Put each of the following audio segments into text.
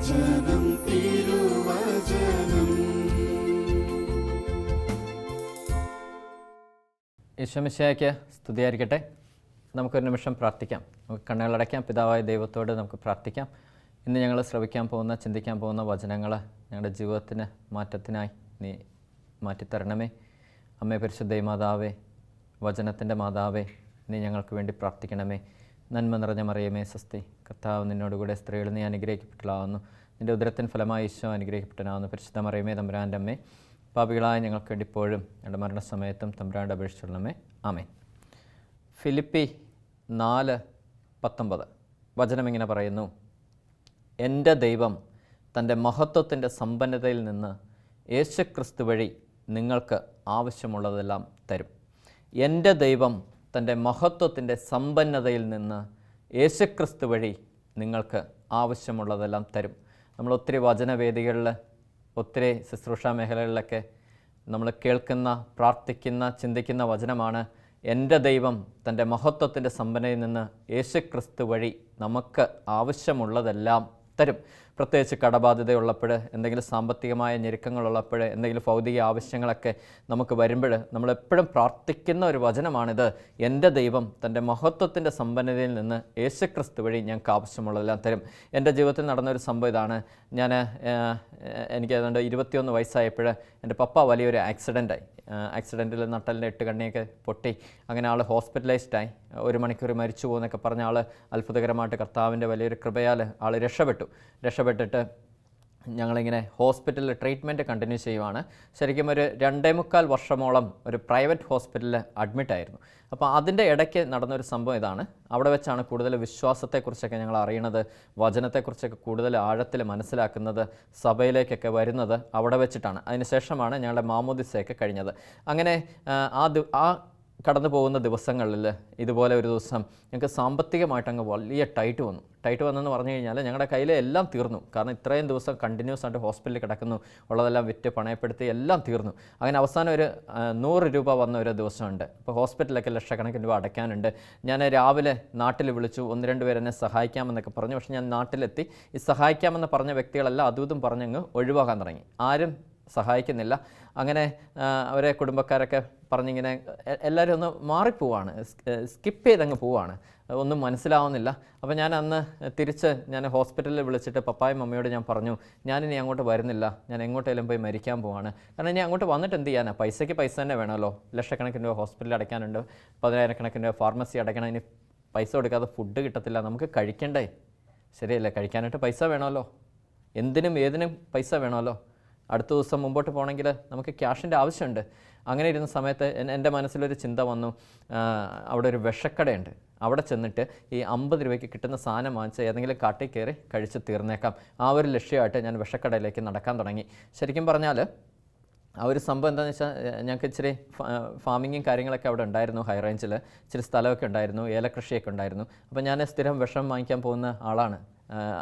തിരുവചനം തിരുവചനം. ഈശോമിശിഹായ്ക്ക് സ്തുതിയായിരിക്കട്ടെ. നമുക്കൊരു നിമിഷം പ്രാർത്ഥിക്കാം. നമുക്ക് കണ്ണുകളടയ്ക്കാം. പിതാവായ ദൈവത്തോട് നമുക്ക് പ്രാർത്ഥിക്കാം. ഇന്ന് ഞങ്ങൾ ശ്രവിക്കാൻ പോകുന്ന, ചിന്തിക്കാൻ പോകുന്ന വചനങ്ങൾ ഞങ്ങളുടെ ജീവിതത്തിന് മാറ്റത്തിനായി നീ മാറ്റിത്തരണമേ. അമ്മേ പരിശുദ്ധ മാതാവേ, വചനത്തിൻ്റെ മാതാവേ, നീ ഞങ്ങൾക്ക് വേണ്ടി പ്രാർത്ഥിക്കണമേ. നന്മ നിറഞ്ഞ മറിയമേ സ്വസ്തി, കർത്താവ് നിന്നോടുകൂടെ സ്ത്രീകൾ നീ അനുഗ്രഹിക്കപ്പെട്ടതാവുന്നു. നിൻ്റെ ഉദരത്തിൻ ഫലമായി ഈശോ അനുഗ്രഹിക്കപ്പെട്ടനാവുന്നു. പരിശുദ്ധ മറിയമേ തമ്പുരാൻ്റെ അമ്മേ, പാപികളായ ഞങ്ങൾക്ക് വേണ്ടി ഇപ്പോഴും ഞങ്ങളുടെ മരണസമയത്തും തമ്പുരാൻ്റെ അപേക്ഷിച്ചുള്ളമേ. ആമേൻ. ഫിലിപ്പി 4:19 വചനം ഇങ്ങനെ പറയുന്നു: എൻ്റെ ദൈവം തൻ്റെ മഹത്വത്തിൻ്റെ സമ്പന്നതയിൽ നിന്ന് യേശുക്രിസ്തു വഴി നിങ്ങൾക്ക് ആവശ്യമുള്ളതെല്ലാം തരും. എൻ്റെ ദൈവം തൻ്റെ മഹത്വത്തിൻ്റെ സമ്പന്നതയിൽ നിന്ന് യേശുക്രിസ്തു വഴി നിങ്ങൾക്ക് ആവശ്യമുള്ളതെല്ലാം തരും. നമ്മൾ ഒത്തിരി വചനവേദികളിൽ, ഒത്തിരി ശുശ്രൂഷാ മേഖലകളിലൊക്കെ നമ്മൾ കേൾക്കുന്ന, പ്രാർത്ഥിക്കുന്ന, ചിന്തിക്കുന്ന വചനമാണ്: എൻ്റെ ദൈവം തൻ്റെ മഹത്വത്തിൻ്റെ സമ്പന്നതയിൽ നിന്ന് യേശുക്രിസ്തു വഴി നമുക്ക് ആവശ്യമുള്ളതെല്ലാം തരും. പ്രത്യേകിച്ച് കടബാധ്യതയുള്ളപ്പോൾ, എന്തെങ്കിലും സാമ്പത്തികമായ ഞെരുക്കങ്ങളുള്ളപ്പോൾ, എന്തെങ്കിലും ഭൗതിക ആവശ്യങ്ങളൊക്കെ നമുക്ക് വരുമ്പോൾ നമ്മളെപ്പോഴും പ്രാർത്ഥിക്കുന്ന ഒരു വചനമാണിത്: എൻ്റെ ദൈവം തൻ്റെ മഹത്വത്തിൻ്റെ സമ്പന്നതയിൽ നിന്ന് യേശുക്രിസ്തു വഴി ഞങ്ങൾക്ക് ആവശ്യമുള്ളതെല്ലാം തരും. എൻ്റെ ജീവിതത്തിൽ നടന്നൊരു സംഭവം ഇതാണ്. എനിക്ക് ഏതാണ്ട് 21 വയസ്സായപ്പോൾ എൻ്റെ പപ്പ വലിയൊരു ആക്സിഡൻറ്റിൽ നട്ടലിൻ്റെ 8 കണ്ണിയൊക്കെ പൊട്ടി. അങ്ങനെ ആൾ ഹോസ്പിറ്റലൈസ്ഡായി. 1 മണിക്കൂർ മരിച്ചു പോകുന്നൊക്കെ പറഞ്ഞ ആൾ അത്ഭുതകരമായിട്ട് കർത്താവിൻ്റെ വലിയൊരു കൃപയാൽ ആൾ രക്ഷപ്പെട്ടിട്ട് ഞങ്ങളിങ്ങനെ ഹോസ്പിറ്റലിൽ ട്രീറ്റ്മെൻറ്റ് കണ്ടിന്യൂ ചെയ്യുവാണ്. ശരിക്കും ഒരു 2.25 വർഷമോളം ഒരു പ്രൈവറ്റ് ഹോസ്പിറ്റലിൽ അഡ്മിറ്റായിരുന്നു. അപ്പോൾ അതിൻ്റെ ഇടയ്ക്ക് നടന്നൊരു സംഭവം ഇതാണ്. അവിടെ വെച്ചാണ് കൂടുതൽ വിശ്വാസത്തെക്കുറിച്ചൊക്കെ ഞങ്ങൾ അറിയണത്, വചനത്തെക്കുറിച്ചൊക്കെ കൂടുതൽ ആഴത്തിൽ മനസ്സിലാക്കുന്നത്, സഭയിലേക്കൊക്കെ വരുന്നത് അവിടെ വെച്ചിട്ടാണ്. അതിനുശേഷമാണ് ഞങ്ങളുടെ മാമോദിസയൊക്കെ കഴിഞ്ഞത്. അങ്ങനെ ആ കടന്നു പോകുന്ന ദിവസങ്ങളിൽ ഇതുപോലെ ഒരു ദിവസം ഞങ്ങൾക്ക് സാമ്പത്തികമായിട്ട് അങ്ങ് വലിയ ടൈറ്റ് വന്നെന്ന് പറഞ്ഞു കഴിഞ്ഞാൽ ഞങ്ങളുടെ കയ്യിൽ എല്ലാം തീർന്നു. കാരണം ഇത്രയും ദിവസം കണ്ടിന്യൂസ് ആയിട്ട് ഹോസ്പിറ്റലിൽ കിടക്കുന്നു, ഉള്ളതെല്ലാം വിറ്റ് പണയപ്പെടുത്തി എല്ലാം തീർന്നു. അങ്ങനെ അവസാനം ഒരു 100 രൂപ വന്ന ഒരു ദിവസമുണ്ട്. അപ്പോൾ ഹോസ്പിറ്റലൊക്കെ ലക്ഷക്കണക്കിന് രൂപ അടയ്ക്കാനുണ്ട്. ഞാൻ രാവിലെ നാട്ടിൽ വിളിച്ചു, 1-2 പേര് എന്നെ സഹായിക്കാമെന്നൊക്കെ പറഞ്ഞു. പക്ഷേ ഞാൻ നാട്ടിലെത്തി. ഈ സഹായിക്കാമെന്ന് പറഞ്ഞ വ്യക്തികളെല്ലാം അതും പറഞ്ഞങ്ങ് ഒഴിവാക്കാൻ തുടങ്ങി. ആരും സഹായിക്കുന്നില്ല. അങ്ങനെ അവരെ കുടുംബക്കാരൊക്കെ പറഞ്ഞിങ്ങനെ എല്ലാവരും ഒന്ന് മാറിപ്പോവാണ്, സ്കിപ്പ് ചെയ്തങ്ങ് പോവാണ്, ഒന്നും മനസ്സിലാവുന്നില്ല. അപ്പോൾ ഞാൻ അന്ന് തിരിച്ച് ഹോസ്പിറ്റലിൽ വിളിച്ചിട്ട് പപ്പായും മമ്മിയോട് ഞാൻ പറഞ്ഞു, ഞാനിനി അങ്ങോട്ട് വരുന്നില്ല, ഞാൻ എങ്ങോട്ടേലും പോയി മരിക്കാൻ പോവാണ്. കാരണം ഇനി അങ്ങോട്ട് വന്നിട്ട് എന്ത് ചെയ്യാനാണ്? പൈസയ്ക്ക് പൈസ തന്നെ വേണമല്ലോ. ലക്ഷക്കണക്കിന് രൂപ ഹോസ്പിറ്റലിൽ അടയ്ക്കാനുണ്ട്, 10,000 രൂപ ഫാർമസി അടയ്ക്കണം. ഇനി പൈസ കൊടുക്കാതെ ഫുഡ് കിട്ടത്തില്ല, നമുക്ക് കഴിക്കണ്ടേ? ശരിയല്ലേ? കഴിക്കാനായിട്ട് പൈസ വേണമല്ലോ, എന്തിനും ഏതിനും പൈസ വേണമല്ലോ. അടുത്ത ദിവസം മുമ്പോട്ട് പോകണമെങ്കിൽ നമുക്ക് ക്യാഷിൻ്റെ ആവശ്യമുണ്ട്. അങ്ങനെ ഇരുന്ന സമയത്ത് എൻ്റെ മനസ്സിലൊരു ചിന്ത വന്നു, അവിടെ ഒരു വിഷക്കടയുണ്ട്, അവിടെ ചെന്നിട്ട് ഈ 50 രൂപയ്ക്ക് കിട്ടുന്ന സാധനം വാങ്ങിച്ച് ഏതെങ്കിലും കാട്ടിൽ കയറി കഴിച്ച് തീർന്നേക്കാം. ആ ഒരു ലക്ഷ്യമായിട്ട് ഞാൻ വിഷക്കടയിലേക്ക് നടക്കാൻ തുടങ്ങി. ശരിക്കും പറഞ്ഞാൽ ആ ഒരു സംഭവം എന്താണെന്ന് വെച്ചാൽ, ഞങ്ങൾക്ക് ഇച്ചിരി ഫാമിങ്ങും കാര്യങ്ങളൊക്കെ അവിടെ ഉണ്ടായിരുന്നു. ഹൈ റേഞ്ചിൽ ഇച്ചിരി സ്ഥലമൊക്കെ ഉണ്ടായിരുന്നു, ഏലകൃഷിയൊക്കെ ഉണ്ടായിരുന്നു. അപ്പോൾ ഞാൻ സ്ഥിരം വിഷം വാങ്ങിക്കാൻ പോകുന്ന ആളാണ്,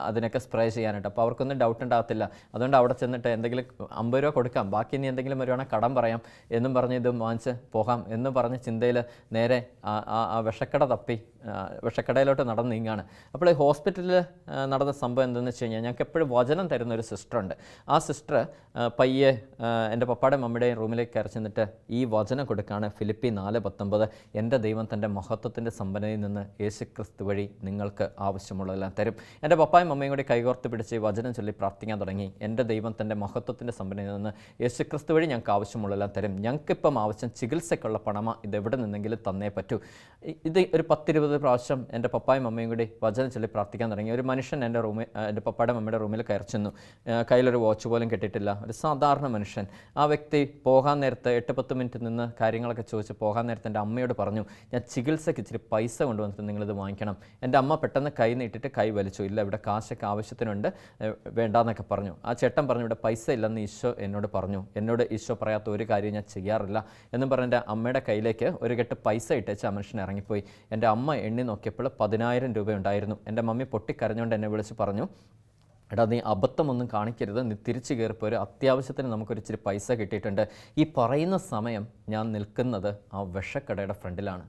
അതിനൊക്കെ സ്പ്രേ ചെയ്യാനായിട്ട്. അപ്പോൾ അവർക്കൊന്നും ഡൗട്ട് ഉണ്ടാകത്തില്ല. അതുകൊണ്ട് അവിടെ ചെന്നിട്ട് എന്തെങ്കിലും 50 രൂപ കൊടുക്കാം, ബാക്കി ഇനി എന്തെങ്കിലും വരുവാണെങ്കിൽ കടം പറയാം എന്നും പറഞ്ഞ് ഇതും വാങ്ങിച്ച് പോകാം എന്ന് പറഞ്ഞ് ചിന്തയിൽ നേരെ ആ വിഷക്കട തപ്പി വിഷക്കടയിലോട്ട് നടന്ന് നീങ്ങാണ്. അപ്പോൾ ഈ ഹോസ്പിറ്റലിൽ നടന്ന സംഭവം എന്തെന്ന് വെച്ച് കഴിഞ്ഞാൽ, ഞങ്ങൾക്ക് എപ്പോഴും വചനം തരുന്ന ഒരു സിസ്റ്ററുണ്ട്. ആ സിസ്റ്റർ പയ്യെ എൻ്റെ പപ്പായുടെയും മമ്മിയുടെയും റൂമിലേക്ക് കയറി ചെന്നിട്ട് ഈ വചനം കൊടുക്കുകയാണ്: ഫിലിപ്പി 4:19, എൻ്റെ ദൈവം തൻ്റെ മഹത്വത്തിൻ്റെ സമ്പന്നതയിൽ നിന്ന് യേശുക്രിസ്തു വഴി നിങ്ങൾക്ക് ആവശ്യമുള്ളതെല്ലാം തരും. എൻ്റെ പപ്പായും മമ്മയും കൂടി കൈകോർത്ത് പിടിച്ച് വചനം ചൊല്ലി പ്രാർത്ഥിക്കാൻ തുടങ്ങി. എൻ്റെ ദൈവം തൻ്റെ മഹത്വത്തിൻ്റെ സമ്പന്നതയിൽ നിന്ന് യേശുക്രിസ്തു വഴി ഞങ്ങൾക്ക് ആവശ്യമുള്ളതെല്ലാം തരും. ഞങ്ങൾക്കിപ്പം ആവശ്യം ചികിത്സയ്ക്കുള്ള പണമാണ്, ഇതെവിടെ നിന്നെങ്കിലും തന്നേ പറ്റൂ. ഇത് ഒരു 10-20 പ്രാവശ്യം എൻ്റെ പപ്പായും മമ്മയും കൂടി വചനം ചൊല്ലി പ്രാർത്ഥിക്കാൻ തുടങ്ങി. ഒരു മനുഷ്യൻ എൻ്റെ പപ്പായുടെ മമ്മിയുടെ റൂമിൽ കയറി ചെന്നു. കയ്യിലൊരു വാച്ച് പോലും കെട്ടിയിട്ടില്ല, ഒരു സാധാരണ മനുഷ്യൻ. ആ വ്യക്തി പോകാൻ നേരത്ത് 8-10 മിനിറ്റ് നിന്ന് കാര്യങ്ങളൊക്കെ ചോദിച്ച് പോകാൻ നേരത്തെ എൻ്റെ അമ്മയോട് പറഞ്ഞു, ഞാൻ ചികിത്സയ്ക്ക് ഇച്ചിരി പൈസ കൊണ്ടുവന്നിട്ട് നിങ്ങളിത് വാങ്ങിക്കണം. എൻ്റെ അമ്മ പെട്ടെന്ന് കൈ നീട്ടിയിട്ട് കൈ വലിച്ചു. ഇല്ല, ഇവിടെ കാശൊക്കെ ആവശ്യത്തിനുണ്ട്, വേണ്ടാന്നൊക്കെ പറഞ്ഞു. ആ ചേട്ടൻ പറഞ്ഞു, ഇവിടെ പൈസ ഇല്ലെന്ന് ഈശോ എന്നോട് പറഞ്ഞു, എന്നോട് ഈശോ പറയാത്ത ഒരു കാര്യം ഞാൻ ചെയ്യാറില്ല എന്നും പറഞ്ഞ് എൻ്റെ അമ്മയുടെ കയ്യിലേക്ക് ഒരു കെട്ട് പൈസ ഇട്ടേച്ച് ആ മനുഷ്യൻ ഇറങ്ങിപ്പോയി. എൻ്റെ അമ്മ എണ്ണി നോക്കിയപ്പോൾ 10,000 രൂപ ഉണ്ടായിരുന്നു. എൻ്റെ മമ്മി പൊട്ടിക്കരഞ്ഞുകൊണ്ട് എന്നെ വിളിച്ച് പറഞ്ഞു, എടാ നീ അബദ്ധമൊന്നും കാണിക്കരുത്, നീ തിരിച്ചു കയറിപ്പോൾ ഒരു അത്യാവശ്യത്തിന് നമുക്കൊരിച്ചിരി പൈസ കിട്ടിയിട്ടുണ്ട്. ഈ പറയുന്ന സമയം ഞാൻ നിൽക്കുന്നത് ആ വിഷക്കടയുടെ ഫ്രണ്ടിലാണ്.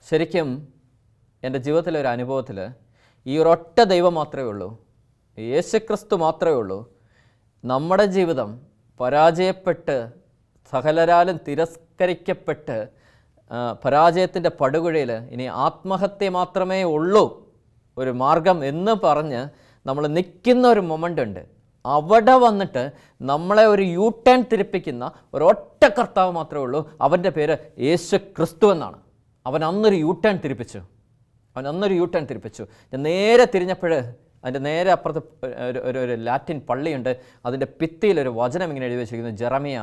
ശരിക്കും എൻ്റെ ജീവിതത്തിലെ ഒരു അനുഭവത്തിൽ ഈ ഒരൊറ്റ ദൈവം മാത്രമേ ഉള്ളൂ, യേശുക്രിസ്തു മാത്രമേ ഉള്ളൂ നമ്മുടെ ജീവിതം പരാജയപ്പെട്ട് സകലരാലും തിരസ്കരിക്കപ്പെട്ട് പരാജയത്തിൻ്റെ പടുകുഴിയിൽ ഇനി ആത്മഹത്യ മാത്രമേ ഉള്ളൂ ഒരു മാർഗം എന്ന് പറഞ്ഞ് നമ്മൾ നിൽക്കുന്ന ഒരു മൊമെൻ്റ് ഉണ്ട്. അവിടെ വന്നിട്ട് നമ്മളെ ഒരു യൂ ടേൺ തിരിപ്പിക്കുന്ന ഒരൊറ്റ കർത്താവ് മാത്രമേ ഉള്ളൂ. അവൻ്റെ പേര് യേശു ക്രിസ്തു എന്നാണ്. അവൻ അന്നൊരു യൂ ടേൺ തിരിപ്പിച്ചു. ഞാൻ നേരെ തിരിഞ്ഞപ്പോൾ അതിൻ്റെ നേരെ അപ്പുറത്ത് ഒരു ലാറ്റിൻ പള്ളിയുണ്ട്. അതിൻ്റെ ഭിത്തിയിലൊരു വചനം ഇങ്ങനെ എഴുതി വെച്ചിരിക്കുന്നു, ജെറമിയ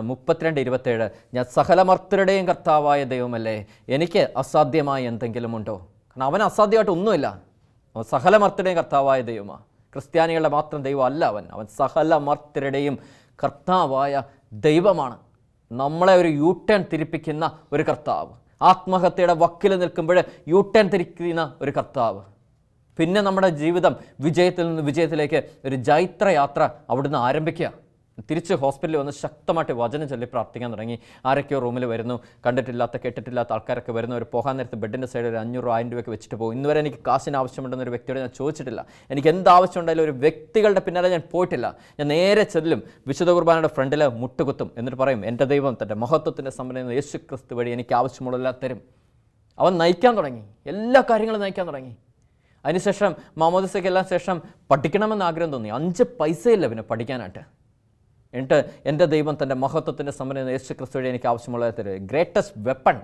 32:27. ഞാൻ സകലമർത്തരുടെയും കർത്താവായ ദൈവമല്ലേ, എനിക്ക് അസാധ്യമായി എന്തെങ്കിലും ഉണ്ടോ? കാരണം അവൻ അസാധ്യമായിട്ട് ഒന്നുമില്ല. അവൻ സകലമർത്തരുടെയും കർത്താവായ ദൈവമാണ്. ക്രിസ്ത്യാനികളുടെ മാത്രം ദൈവം അല്ല അവൻ സകലമർത്തരുടെയും കർത്താവായ ദൈവമാണ്. നമ്മളെ ഒരു യൂ ടേൺ തിരിപ്പിക്കുന്ന ഒരു കർത്താവ്, ആത്മഹത്യയുടെ വക്കിൽ നിൽക്കുമ്പോൾ യൂ ടേൺ തിരിക്കുന്ന ഒരു കർത്താവ്. പിന്നെ നമ്മുടെ ജീവിതം വിജയത്തിൽ നിന്ന് വിജയത്തിലേക്ക് ഒരു ജൈത്രയാത്ര അവിടുന്ന് ആരംഭിക്കുക. തിരിച്ച് ഹോസ്പിറ്റലിൽ വന്ന് ശക്തമായിട്ട് വചനം ചൊല്ലി പ്രാർത്ഥിക്കാൻ തുടങ്ങി. ആരൊക്കെയോ റൂമിൽ വരുന്നു, കേട്ടിട്ടില്ലാത്ത ആൾക്കാരൊക്കെ വരുന്നു. ഒരു പോകാൻ നേരത്ത് ബെഡിൻ്റെ സൈഡിൽ ഒരു 500-1000 രൂപയ്ക്ക് വെച്ചിട്ട് പോകും. ഇന്നുവരെ എനിക്ക് കാശിന് ആവശ്യമുണ്ടെന്നൊരു വ്യക്തിയോട് ഞാൻ ചോദിച്ചിട്ടില്ല. എനിക്ക് എന്താവശ്യമുണ്ടായാലും ഒരു വ്യക്തികളുടെ പിന്നാലെ ഞാൻ പോയിട്ടില്ല. ഞാൻ നേരെ ചെല്ലും, വിശുദ്ധ കുർബാനയുടെ ഫ്രണ്ടിൽ മുട്ടുകുത്തും, എന്നിട്ട് പറയും, എൻ്റെ ദൈവം തൻ്റെ മഹത്വത്തിൻ്റെ സമ്പന്ന യേശു ക്രിസ്തു വഴി എനിക്ക് ആവശ്യമുള്ളതെല്ലാം തരും. അവൻ നയിക്കാൻ തുടങ്ങി, എല്ലാ കാര്യങ്ങളും നയിക്കാൻ തുടങ്ങി. അതിനുശേഷം മാമോദിസയ്ക്കെല്ലാം ശേഷം പഠിക്കണമെന്ന് ആഗ്രഹം തോന്നി. 5 പൈസയില്ല പിന്നെ പഠിക്കാനായിട്ട്. എന്നിട്ട് എൻ്റെ ദൈവം തൻ്റെ മഹത്വത്തിൻ്റെ സമ്പന്ന യേശു ക്രിസ്തു വഴി എനിക്ക് ആവശ്യമുള്ളത് തരും. ഗ്രേറ്റസ്റ്റ് വെപ്പൺ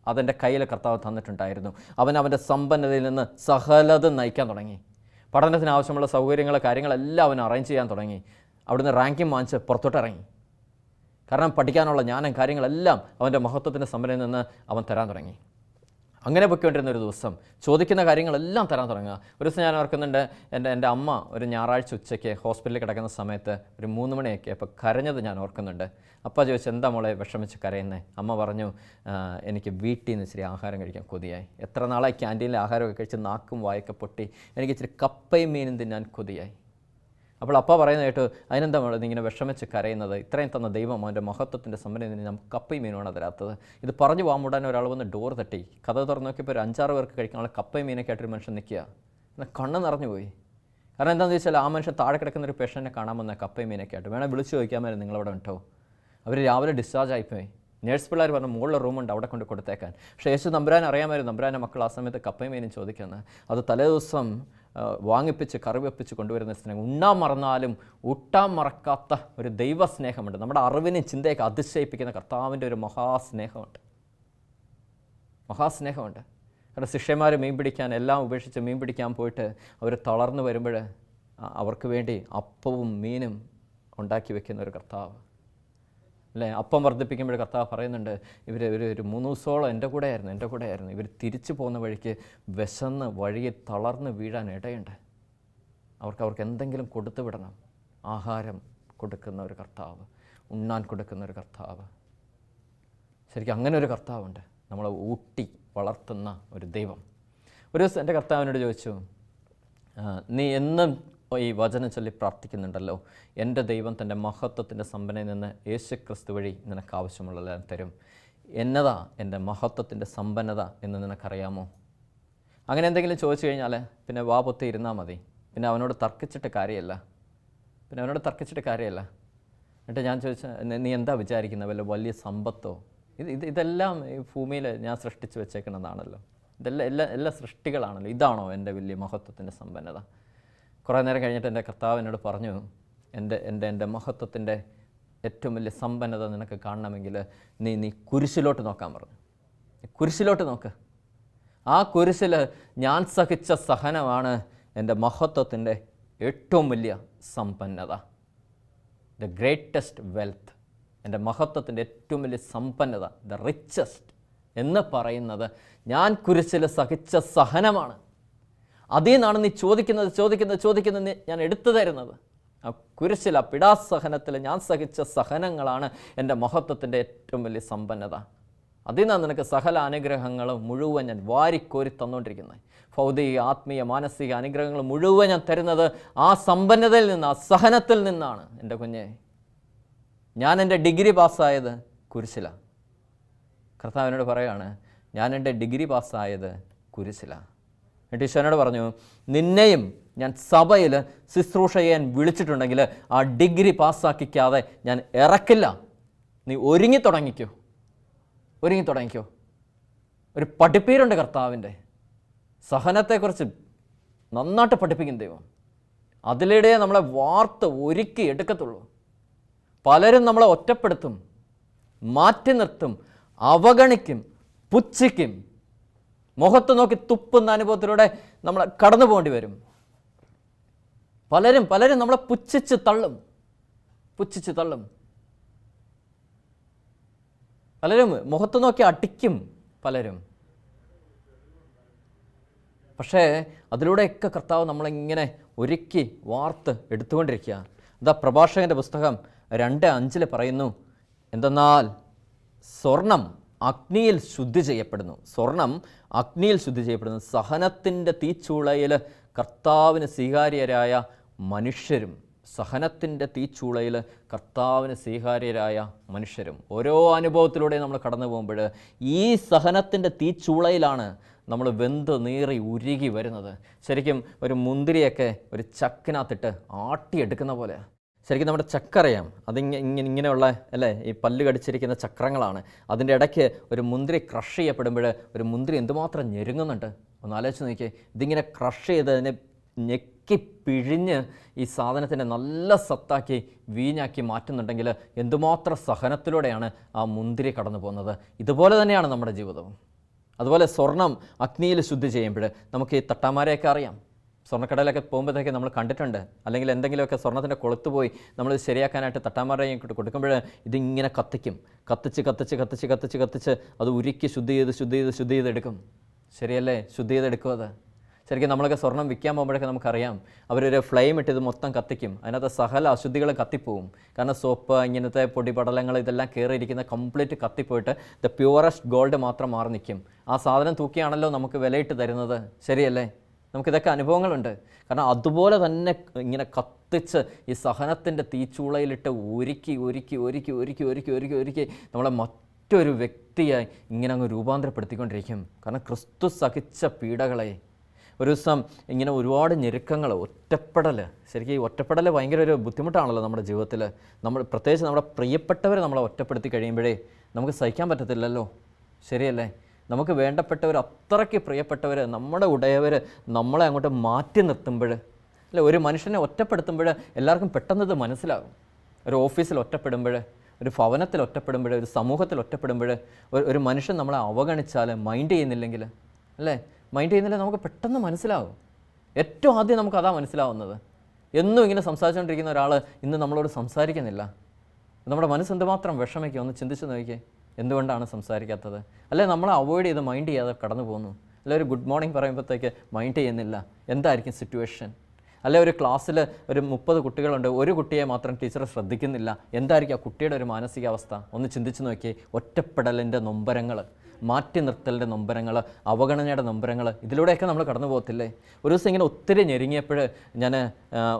അതെൻ്റെ കയ്യിൽ കർത്താവ് തന്നിട്ടുണ്ടായിരുന്നു. അവൻ്റെ സമ്പന്നതയിൽ നിന്ന് സകലതും നയിക്കാൻ തുടങ്ങി. പഠനത്തിന് ആവശ്യമുള്ള സൗകര്യങ്ങൾ കാര്യങ്ങളെല്ലാം അവൻ അറേഞ്ച് ചെയ്യാൻ തുടങ്ങി. അവിടുന്ന് റാങ്കിങ് വാങ്ങിച്ച് പുറത്തോട്ട് ഇറങ്ങി. കാരണം പഠിക്കാനുള്ള ജ്ഞാനം കാര്യങ്ങളെല്ലാം അവൻ്റെ മഹത്വത്തിൻ്റെ സമ്പന്നതയിൽ നിന്ന് അവൻ തരാൻ തുടങ്ങി. അങ്ങനെ പൊയ്ക്കൊണ്ടിരുന്ന ഒരു ദിവസം ചോദിക്കുന്ന കാര്യങ്ങളെല്ലാം തരാൻ തുടങ്ങുക. ഒരു ദിവസം ഞാൻ ഓർക്കുന്നുണ്ട്, എൻ്റെ അമ്മ ഒരു ഞായറാഴ്ച ഉച്ചയ്ക്ക് ഹോസ്പിറ്റലിൽ കിടക്കുന്ന സമയത്ത് ഒരു 3 മണിയൊക്കെ അപ്പോൾ കരഞ്ഞത് ഞാൻ ഓർക്കുന്നുണ്ട്. അപ്പോൾ ചോദിച്ചു, എന്താ മോളെ വിഷമിച്ച് കരയുന്നത്? അമ്മ പറഞ്ഞു, എനിക്ക് വീട്ടിൽ നിന്ന് ഇച്ചിരി ആഹാരം കഴിക്കാൻ കൊതിയായി. എത്ര നാളായി ക്യാൻറ്റീനിൽ ആഹാരമൊക്കെ കഴിച്ച് നാക്കും വായൊക്കെ പൊട്ടി, എനിക്ക് ഇച്ചിരി കപ്പയും മീനും തിന്നാൻ കൊതിയായി. അപ്പോൾ അപ്പ പറയുന്നത് കേട്ടു, അതിനെന്താ ഇങ്ങനെ വിഷമിച്ച് കരയുന്നത്? ഇത്രയും തന്ന ദൈവം അവൻ്റെ മഹത്വത്തിൻ്റെ സമ്പന്നതയിൽ നമുക്ക് കപ്പയും മീനുമാണ് തരാത്തത്. ഇത് പറഞ്ഞു വാമുടാൻ ഒരാൾ വന്ന് ഡോർ തട്ടി. കഥ തുറന്ന് നോക്കിയപ്പോൾ ഒരു 5-6 പേർക്ക് കഴിക്കാനുള്ള കപ്പയും മീനൊക്കെ ആയിട്ടൊരു മനുഷ്യൻ നിൽക്കുക. എന്നാൽ കണ്ണ് നിറഞ്ഞു പോയി. കാരണം എന്താണെന്ന് ചോദിച്ചാൽ ആ മനുഷ്യൻ താഴെ കിടക്കുന്ന ഒരു പേഷ്യൻറ്റിനെ കാണാൻ വന്ന കപ്പയും മീനൊക്കെ ആയിട്ട്. വേണേൽ വിളിച്ച് ചോദിക്കാമായിരുന്നു, നിങ്ങളവിടെ ഉണ്ടോ? അവർ രാവിലെ ഡിസ്ചാർജ് ആയിപ്പോയി. നേഴ്സ് പിള്ളേർ പറഞ്ഞു, മുകളിലെ റൂമുണ്ട്, അവിടെ കൊണ്ട് കൊടുത്തേക്കാൻ. പക്ഷേ യേശു നമ്പുരാൻ അറിയാമായിരുന്നു നമ്പുരാൻ്റെ മക്കൾ ആ സമയത്ത് കപ്പയും മീനും ചോദിക്കുന്നത്. അത് തലേദിവസം വാങ്ങിപ്പിച്ച് കറി വെപ്പിച്ച് കൊണ്ടുവരുന്ന സ്നേഹം. ഉണ്ണാൻ മറന്നാലും ഊട്ടാൻ മറക്കാത്ത ഒരു ദൈവസ്നേഹമുണ്ട്. നമ്മുടെ അറിവിനെ ചിന്തയൊക്കെ അതിശയിപ്പിക്കുന്ന കർത്താവിൻ്റെ ഒരു മഹാസ്നേഹമുണ്ട്. കാരണം ശിഷ്യന്മാർ മീൻ പിടിക്കാൻ എല്ലാം ഉപേക്ഷിച്ച് മീൻ പിടിക്കാൻ പോയിട്ട് അവർ തളർന്നു വരുമ്പോൾ അവർക്ക് വേണ്ടി അപ്പവും മീനും ഉണ്ടാക്കി വെക്കുന്ന ഒരു കർത്താവ് അല്ലേ. അപ്പം വർദ്ധിപ്പിക്കുമ്പോൾ കർത്താവ് പറയുന്നുണ്ട്, ഇവർ ഒരു 3 ദിവസത്തോളം എൻ്റെ കൂടെ ആയിരുന്നു. ഇവർ തിരിച്ചു പോകുന്ന വഴിക്ക് വിശന്ന് വഴിയിൽ തളർന്ന് വീഴാൻ ഇടയുണ്ട്. അവർക്ക് എന്തെങ്കിലും കൊടുത്തു വിടണം. ആഹാരം കൊടുക്കുന്ന ഒരു കർത്താവ്, ഉണ്ണാൻ കൊടുക്കുന്ന ഒരു കർത്താവ്. ശരിക്കും അങ്ങനെ ഒരു കർത്താവുണ്ട്, നമ്മളെ ഊട്ടി വളർത്തുന്ന ഒരു ദൈവം. ഒരു ദിവസം എൻ്റെ കർത്താവിനോട് ചോദിച്ചു, നീ എന്നും ഈ വചനം ചൊല്ലി പ്രാർത്ഥിക്കുന്നുണ്ടല്ലോ, എൻ്റെ ദൈവം തൻ്റെ മഹത്വത്തിൻ്റെ സമ്പന്നയിൽ നിന്ന് യേശു ക്രിസ്തു വഴി നിനക്ക് ആവശ്യമുള്ളതെല്ലാം തരും. എന്നതാ എൻ്റെ മഹത്വത്തിൻ്റെ സമ്പന്നത എന്ന് നിനക്കറിയാമോ? അങ്ങനെ എന്തെങ്കിലും ചോദിച്ചു കഴിഞ്ഞാൽ പിന്നെ വാ പൊത്തി ഇരുന്നാൽ മതി. പിന്നെ അവനോട് തർക്കിച്ചിട്ട് കാര്യമല്ല. എന്നിട്ട് ഞാൻ ചോദിച്ച, നീ എന്താ വിചാരിക്കുന്നത്? വല്ല വലിയ സമ്പത്തോ? ഇതെല്ലാം ഈ ഭൂമിയിൽ ഞാൻ സൃഷ്ടിച്ച് വെച്ചേക്കുന്നതാണല്ലോ. ഇതെല്ലാം എല്ലാ സൃഷ്ടികളാണല്ലോ. ഇതാണോ എൻ്റെ വലിയ മഹത്വത്തിൻ്റെ സമ്പന്നത? കുറേ നേരം കഴിഞ്ഞിട്ട് എൻ്റെ കർത്താവ് എന്നോട് പറഞ്ഞു, എൻ്റെ മഹത്വത്തിൻ്റെ ഏറ്റവും വലിയ സമ്പന്നത നിനക്ക് കാണണമെങ്കിൽ നീ കുരിശിലോട്ട് നോക്കാൻ പറഞ്ഞു. കുരിശിലോട്ട് നോക്ക്. ആ കുരിശിൽ ഞാൻ സഹിച്ച സഹനമാണ് എൻ്റെ മഹത്വത്തിൻ്റെ ഏറ്റവും വലിയ സമ്പന്നത. ദ ഗ്രേറ്റസ്റ്റ് വെൽത്ത്, എൻ്റെ മഹത്വത്തിൻ്റെ ഏറ്റവും വലിയ സമ്പന്നത, ദ റിച്ചസ്റ്റ് എന്ന് പറയുന്നത് ഞാൻ കുരിശിൽ സഹിച്ച സഹനമാണ്. അതിൽ നിന്നാണ് നീ ചോദിക്കുന്നത് ഞാൻ എടുത്തു തരുന്നത്. ആ കുരിശിൽ, ആ പിടാസഹനത്തിൽ ഞാൻ സഹിച്ച സഹനങ്ങളാണ് എൻ്റെ മഹത്വത്തിൻ്റെ ഏറ്റവും വലിയ സമ്പന്നത. അതിൽ നിന്നാണ് നിനക്ക് സകല അനുഗ്രഹങ്ങളും മുഴുവൻ ഞാൻ വാരിക്കോരി തന്നുകൊണ്ടിരിക്കുന്നത്. ഭൗതിക, ആത്മീയ, മാനസിക അനുഗ്രഹങ്ങൾ മുഴുവൻ ഞാൻ തരുന്നത് ആ സമ്പന്നതയിൽ നിന്ന്, ആ സഹനത്തിൽ നിന്നാണ്. എൻ്റെ കുഞ്ഞെ, ഞാൻ എൻ്റെ ഡിഗ്രി പാസ്സായത് കുരിശിലാണ്. കർത്താവിനോട് പറയുകയാണ്, ഞാൻ എൻ്റെ ഡിഗ്രി പാസ്സായത് കുരിശിലാണ്. എന്നിട്ട് ഈശോനോട് പറഞ്ഞു, നിന്നെയും ഞാൻ സഭയിൽ ശുശ്രൂഷ ചെയ്യാൻ വിളിച്ചിട്ടുണ്ടെങ്കിൽ ആ ഡിഗ്രി പാസ്സാക്കിക്കാതെ ഞാൻ ഇറക്കില്ല. നീ ഒരുങ്ങി തുടങ്ങിക്കോ. ഒരു പഠിപ്പീരുണ്ട് കർത്താവിൻ്റെ. സഹനത്തെക്കുറിച്ച് നന്നായിട്ട് പഠിപ്പിക്കും ദൈവം. അതിലൂടെ നമ്മളെ വാർത്ത് ഒരുക്കി എടുക്കത്തുള്ളൂ. പലരും നമ്മളെ ഒറ്റപ്പെടുത്തും, മാറ്റി നിർത്തും, അവഗണിക്കും, പുച്ഛിക്കും. മുഖത്ത് നോക്കി തുപ്പുന്ന അനുഭവത്തിലൂടെ നമ്മൾ കടന്നു പോകേണ്ടി വരും. പലരും നമ്മളെ പുച്ഛിച്ച് തള്ളും. പലരും മുഖത്ത് നോക്കി അടിക്കും പലരും. പക്ഷേ അതിലൂടെയൊക്കെ കർത്താവ് നമ്മളിങ്ങനെ ഒരുക്കി വാർത്ത് എടുത്തുകൊണ്ടിരിക്കുക. അതാ പ്രഭാഷകൻ്റെ പുസ്തകം 2:5 പറയുന്നു, എന്തെന്നാൽ സ്വർണം അഗ്നിയിൽ ശുദ്ധി ചെയ്യപ്പെടുന്നു. സഹനത്തിൻ്റെ തീച്ചൂളയിൽ കർത്താവിന് സ്വീകാര്യരായ മനുഷ്യരും ഓരോ അനുഭവത്തിലൂടെ നമ്മൾ കടന്നു പോകുമ്പോൾ ഈ സഹനത്തിൻ്റെ തീച്ചൂളയിലാണ് നമ്മൾ വെന്ത് നീറി ഉരുകി വരുന്നത്. ശരിക്കും ഒരു മുന്തിരിയൊക്കെ ഒരു ചക്കിനകത്തിട്ട് ആട്ടിയെടുക്കുന്ന പോലെ. ശരിക്കും നമ്മുടെ ചക്കറിയാം, ഇങ്ങനെയുള്ള അല്ലേ, ഈ പല്ല് കടിച്ചിരിക്കുന്ന ചക്രങ്ങളാണ്. അതിൻ്റെ ഇടയ്ക്ക് ഒരു മുന്തിരി ക്രഷ് ചെയ്യപ്പെടുമ്പോൾ ഒരു മുന്തിരി എന്തുമാത്രം ഞെരുങ്ങുന്നുണ്ട്. ഒന്ന് ആലോചിച്ച് നോക്കിയേ. ഇതിങ്ങനെ ക്രഷ് ചെയ്ത് അതിനെ ഞെക്കി പിഴിഞ്ഞ് ഈ സാധനത്തിനെ നല്ല സത്താക്കി വീഞ്ഞാക്കി മാറ്റുന്നുണ്ടെങ്കിൽ എന്തുമാത്രം സഹനത്തിലൂടെയാണ് ആ മുന്തിരി കടന്നു പോകുന്നത്. ഇതുപോലെ തന്നെയാണ് നമ്മുടെ ജീവിതവും. അതുപോലെ സ്വർണം അഗ്നിയിൽ ശുദ്ധി ചെയ്യുമ്പോൾ നമുക്ക് ഈ തട്ടാമാരെയൊക്കെ അറിയാം. സ്വർണ്ണക്കടയിലൊക്കെ പോകുമ്പോഴത്തേക്ക് നമ്മൾ കണ്ടിട്ടുണ്ട്. അല്ലെങ്കിൽ എന്തെങ്കിലുമൊക്കെ സ്വർണ്ണത്തിൻ്റെ കൊളുത്ത് പോയി നമ്മൾ ശരിയാക്കാനായിട്ട് തട്ടാമാരെ കൊടുക്കുമ്പോൾ ഇതിങ്ങനെ കത്തിച്ച് അത് ഉരുക്കി ശുദ്ധി ചെയ്തെടുക്കും. ശരിയല്ലേ? ശുദ്ധി ചെയ്തെടുക്കും. അത് ശരിക്കും നമ്മളൊക്കെ സ്വർണം വിൽക്കാൻ പോകുമ്പോഴൊക്കെ നമുക്കറിയാം, അവരൊരു ഫ്ലെയിം ഇട്ട് ഇത് മൊത്തം കത്തിക്കും. അതിനകത്ത് സകല അശുദ്ധികൾ കത്തിപ്പോവും. കാരണം സോപ്പ്, ഇങ്ങനത്തെ പൊടിപടലങ്ങൾ ഇതെല്ലാം കയറിയിരിക്കുന്ന കംപ്ലീറ്റ് കത്തിപ്പോയിട്ട് ദ പ്യുവറസ്റ്റ് ഗോൾഡ് മാത്രം മാറി നിൽക്കും. ആ സാധനം തൂക്കിയാണല്ലോ നമുക്ക് വിലയിട്ട് തരുന്നത്. ശരിയല്ലേ? നമുക്കിതൊക്കെ അനുഭവങ്ങളുണ്ട്. കാരണം അതുപോലെ തന്നെ ഇങ്ങനെ കത്തിച്ച് ഈ സഹനത്തിൻ്റെ തീച്ചൂളയിലിട്ട് ഒരുക്കി നമ്മളെ മറ്റൊരു വ്യക്തിയായി ഇങ്ങനെ അങ്ങ് രൂപാന്തരപ്പെടുത്തിക്കൊണ്ടിരിക്കും. കാരണം ക്രിസ്തു സഹിച്ച പീഡകളെ ഒരു ദിവസം ഇങ്ങനെ ഒരുപാട് ഞെരുക്കങ്ങൾ, ഒറ്റപ്പെടൽ. ശരിക്കും ഈ ഒറ്റപ്പെടൽ ഭയങ്കര ഒരു ബുദ്ധിമുട്ടാണല്ലോ നമ്മുടെ ജീവിതത്തിൽ. പ്രത്യേകിച്ച് നമ്മുടെ പ്രിയപ്പെട്ടവർ നമ്മളെ ഒറ്റപ്പെടുത്തി കഴിയുമ്പോഴേ നമുക്ക് സഹിക്കാൻ പറ്റത്തില്ലല്ലോ. ശരിയല്ലേ? നമുക്ക് വേണ്ടപ്പെട്ടവർ, അത്രയ്ക്ക് പ്രിയപ്പെട്ടവർ, നമ്മുടെ ഉടയവർ നമ്മളെ അങ്ങോട്ട് മാറ്റി നിർത്തുമ്പോൾ, അല്ലെ, ഒരു മനുഷ്യനെ ഒറ്റപ്പെടുത്തുമ്പോൾ എല്ലാവർക്കും പെട്ടെന്ന് ഇത് മനസ്സിലാകും. ഒരു ഓഫീസിൽ ഒറ്റപ്പെടുമ്പോൾ, ഒരു ഭവനത്തിൽ ഒറ്റപ്പെടുമ്പോൾ, ഒരു സമൂഹത്തിൽ ഒറ്റപ്പെടുമ്പോൾ, ഒരു മനുഷ്യൻ നമ്മളെ അവഗണിച്ചാൽ, മൈൻഡ് ചെയ്യുന്നില്ലെങ്കിൽ നമുക്ക് പെട്ടെന്ന് മനസ്സിലാവും. ഏറ്റവും ആദ്യം നമുക്ക് അതാ മനസ്സിലാവുന്നത്. എന്നും ഇങ്ങനെ സംസാരിച്ചുകൊണ്ടിരിക്കുന്ന ഒരാൾ ഇന്ന് നമ്മളോട് സംസാരിക്കുന്നില്ല. നമ്മുടെ മനസ്സ് എന്തുമാത്രം വിഷമിക്കും. ഒന്ന് ചിന്തിച്ച് നോക്കിയേ. എന്തുകൊണ്ടാണ് സംസാരിക്കാത്തത്? അല്ലെ നമ്മളെ അവോയ്ഡ് ചെയ്ത് മൈൻഡ് ചെയ്യാതെ കടന്നു പോകുന്നു. അല്ലെ ഒരു ഗുഡ് മോർണിംഗ് പറയുമ്പോഴത്തേക്ക് മൈൻഡ് ചെയ്യുന്നില്ല. എന്തായിരിക്കും സിറ്റുവേഷൻ? അല്ലെ ഒരു ക്ലാസ്സിൽ ഒരു 30 കുട്ടികളുണ്ട്, ഒരു കുട്ടിയെ മാത്രം ടീച്ചർ ശ്രദ്ധിക്കുന്നില്ല. എന്തായിരിക്കും ആ കുട്ടിയുടെ ഒരു മാനസികാവസ്ഥ? ഒന്ന് ചിന്തിച്ച് നോക്കിയേ. ഒറ്റപ്പെടലിൻ്റെ നൊമ്പരങ്ങൾ, മാറ്റി നിർത്തലിൻ്റെ നൊമ്പരങ്ങൾ, അവഗണനയുടെ നൊമ്പരങ്ങൾ, ഇതിലൂടെയൊക്കെ നമ്മൾ കടന്നു പോകത്തില്ലേ? ഒരു ദിവസം ഇങ്ങനെ ഒത്തിരി ഞെരുങ്ങിയപ്പോൾ ഞാൻ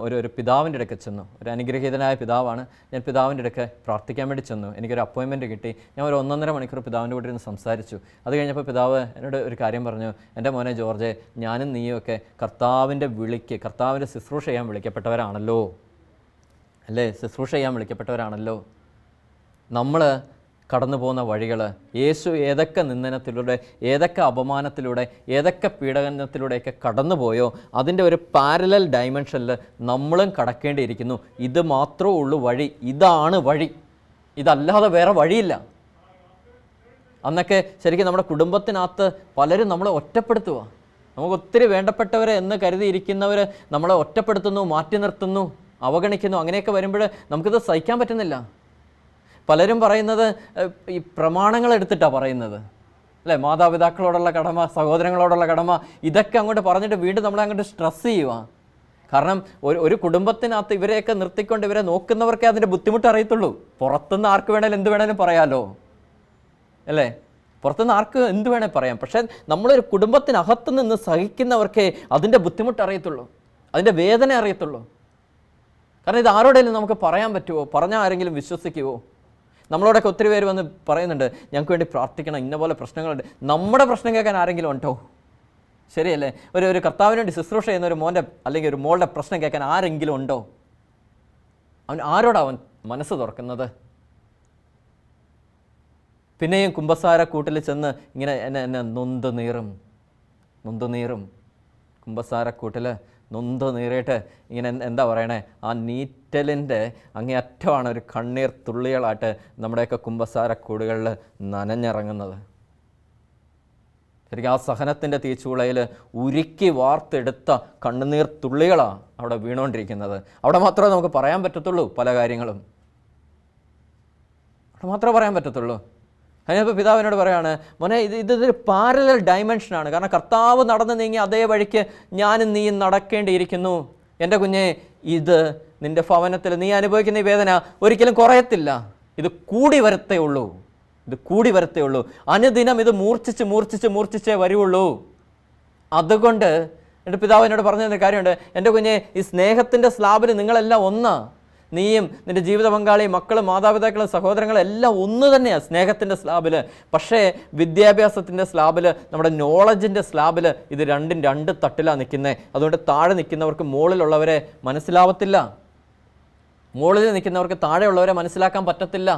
ഒരു പിതാവിൻ്റെ അടുക്ക് ചെന്നു. ഒരു അനുഗ്രഹീതനായ പിതാവാണ്. ഞാൻ പിതാവിൻ്റെ അടുക്ക് പ്രാർത്ഥിക്കാൻ വേണ്ടി ചെന്നു. എനിക്കൊരു അപ്പോയിൻമെൻറ്റ് കിട്ടി. ഞാൻ ഒരു 1.5 മണിക്കൂർ പിതാവിൻ്റെ കൂടെ ഇരുന്ന് സംസാരിച്ചു. അത് കഴിഞ്ഞപ്പോൾ പിതാവ് എന്നോട് ഒരു കാര്യം പറഞ്ഞു. എൻ്റെ മോനെ ജോർജ്, ഞാനും നീയൊക്കെ കർത്താവിൻ്റെ വിളിക്ക്, കർത്താവിൻ്റെ ശുശ്രൂഷ ചെയ്യാൻ വിളിക്കപ്പെട്ടവരാണല്ലോ. അല്ലേ? ശുശ്രൂഷ ചെയ്യാൻ വിളിക്കപ്പെട്ടവരാണല്ലോ. നമ്മൾ കടന്നു പോകുന്ന വഴികൾ, യേശു ഏതൊക്കെ നിന്ദനത്തിലൂടെ, ഏതൊക്കെ അപമാനത്തിലൂടെ, ഏതൊക്കെ പീഡനത്തിലൂടെയൊക്കെ കടന്നു പോയോ അതിൻ്റെ ഒരു പാരലൽ ഡയമെൻഷനിൽ നമ്മളും കടക്കേണ്ടിയിരിക്കുന്നു. ഇത് മാത്രമേ ഉള്ളൂ വഴി. ഇതാണ് വഴി. ഇതല്ലാതെ വേറെ വഴിയില്ല. അന്നൊക്കെ ശരിക്കും നമ്മുടെ കുടുംബത്തിനകത്ത് പലരും നമ്മളെ ഒറ്റപ്പെടുത്തുക. നമുക്ക് ഒത്തിരി വേണ്ടപ്പെട്ടവരെ എന്ന് കരുതിയിരിക്കുന്നവർ നമ്മളെ ഒറ്റപ്പെടുത്തുന്നു, മാറ്റി നിർത്തുന്നു, അവഗണിക്കുന്നു. അങ്ങനെയൊക്കെ വരുമ്പോൾ നമുക്കിത് സഹിക്കാൻ പറ്റുന്നില്ല. പലരും പറയുന്നത് ഈ പ്രമാണങ്ങൾ എടുത്തിട്ടാണ് പറയുന്നത്. അല്ലേ? മാതാപിതാക്കളോടുള്ള കടമ, സഹോദരങ്ങളോടുള്ള കടമ, ഇതൊക്കെ അങ്ങോട്ട് പറഞ്ഞിട്ട് വീണ്ടും നമ്മളെ അങ്ങോട്ട് സ്ട്രെസ് ചെയ്യുക. കാരണം ഒരു കുടുംബത്തിനകത്ത് ഇവരെയൊക്കെ നിർത്തിക്കൊണ്ട് ഇവരെ നോക്കുന്നവർക്കേ അതിൻ്റെ ബുദ്ധിമുട്ട് അറിയത്തുള്ളൂ. പുറത്തുനിന്ന് ആർക്ക് വേണേലും എന്ത് വേണേലും പറയാമല്ലോ. അല്ലേ? പുറത്തുനിന്ന് ആർക്ക് എന്ത് വേണേൽ പറയാം. പക്ഷേ നമ്മളൊരു കുടുംബത്തിനകത്ത് നിന്ന് സഹിക്കുന്നവർക്കേ അതിൻ്റെ ബുദ്ധിമുട്ട് അറിയത്തുള്ളൂ, അതിൻ്റെ വേദന അറിയത്തുള്ളൂ. കാരണം ഇത് ആരോടെങ്കിലും നമുക്ക് പറയാൻ പറ്റുമോ? പറഞ്ഞാൽ ആരെങ്കിലും വിശ്വസിക്കുമോ? നമ്മളോടൊക്കെ ഒത്തിരി പേര് വന്ന് പറയുന്നുണ്ട്, ഞങ്ങൾക്ക് വേണ്ടി പ്രാർത്ഥിക്കണം, ഇന്ന പോലെ പ്രശ്നങ്ങളുണ്ട്. നമ്മുടെ പ്രശ്നം കേൾക്കാൻ ആരെങ്കിലും ഉണ്ടോ? ശരിയല്ലേ? ഒരു കർത്താവിന് വേണ്ടി ശുശ്രൂഷ ചെയ്യുന്ന ഒരു മോൻ്റെ അല്ലെങ്കിൽ ഒരു മോളുടെ പ്രശ്നം കേൾക്കാൻ ആരെങ്കിലും ഉണ്ടോ? അവൻ ആരോടാവൻ മനസ്സ് തുറക്കുന്നത്? പിന്നെയും കുമ്പസാരക്കൂട്ടിൽ ചെന്ന് ഇങ്ങനെ എന്നെ നൊന്ത് നീറും കുമ്പസാരക്കൂട്ടിൽ നൊന്ത് നീറിയിട്ട് ഇങ്ങനെ എന്താ പറയണേ, ആ നീറ്റലിൻ്റെ അങ്ങേയറ്റമാണ് ഒരു കണ്ണീർ തുള്ളികളായിട്ട് നമ്മുടെയൊക്കെ കുമ്പസാരക്കൂടുകളിൽ നനഞ്ഞിറങ്ങുന്നത്. ശരിക്കും ആ സഹനത്തിൻ്റെ തീച്ചൂളയിൽ ഉരുക്കി വാർത്തെടുത്ത കണ്ണുനീർ തുള്ളികളാണ് അവിടെ വീണുകൊണ്ടിരിക്കുന്നത്. അവിടെ മാത്രമേ നമുക്ക് പറയാൻ പറ്റത്തുള്ളൂ പല കാര്യങ്ങളും, അവിടെ മാത്രമേ പറയാൻ പറ്റത്തുള്ളൂ. അതിനിപ്പോൾ പിതാവിനോട് പറയാണ്, മോനെ ഇതൊരു പാരലൽ ഡയമെൻഷനാണ്. കാരണം കർത്താവ് നടന്നു നീങ്ങി അതേ വഴിക്ക് ഞാനും നീയും നടക്കേണ്ടിയിരിക്കുന്നു. എൻ്റെ കുഞ്ഞെ, ഇത് നിൻ്റെ ഭവനത്തിൽ നീ അനുഭവിക്കുന്ന ഈ വേദന ഒരിക്കലും കുറയത്തില്ല. ഇത് കൂടി വരത്തേ ഉള്ളൂ. അനുദിനം ഇത് മൂർച്ഛിച്ചേ വരുള്ളൂ. അതുകൊണ്ട് എൻ്റെ പിതാവ് എന്നോട് പറഞ്ഞൊരു കാര്യമുണ്ട്, എൻ്റെ കുഞ്ഞെ, ഈ സ്നേഹത്തിൻ്റെ സ്ലാബിൽ നിങ്ങളെല്ലാം ഒന്നാ. നീയും നിൻ്റെ ജീവിത പങ്കാളിയും മക്കളും മാതാപിതാക്കളും സഹോദരങ്ങളും എല്ലാം ഒന്ന് തന്നെയാണ് സ്നേഹത്തിൻ്റെ സ്ലാബിൽ. പക്ഷേ വിദ്യാഭ്യാസത്തിൻ്റെ സ്ലാബിൽ, നമ്മുടെ നോളജിൻ്റെ സ്ലാബിൽ ഇത് രണ്ടും രണ്ട് തട്ടിലാണ് നിൽക്കുന്നത്. അതുകൊണ്ട് താഴെ നിൽക്കുന്നവർക്ക് മുകളിലുള്ളവരെ മനസ്സിലാവത്തില്ല, മുകളിൽ നിൽക്കുന്നവർക്ക് താഴെയുള്ളവരെ മനസ്സിലാക്കാൻ പറ്റത്തില്ല.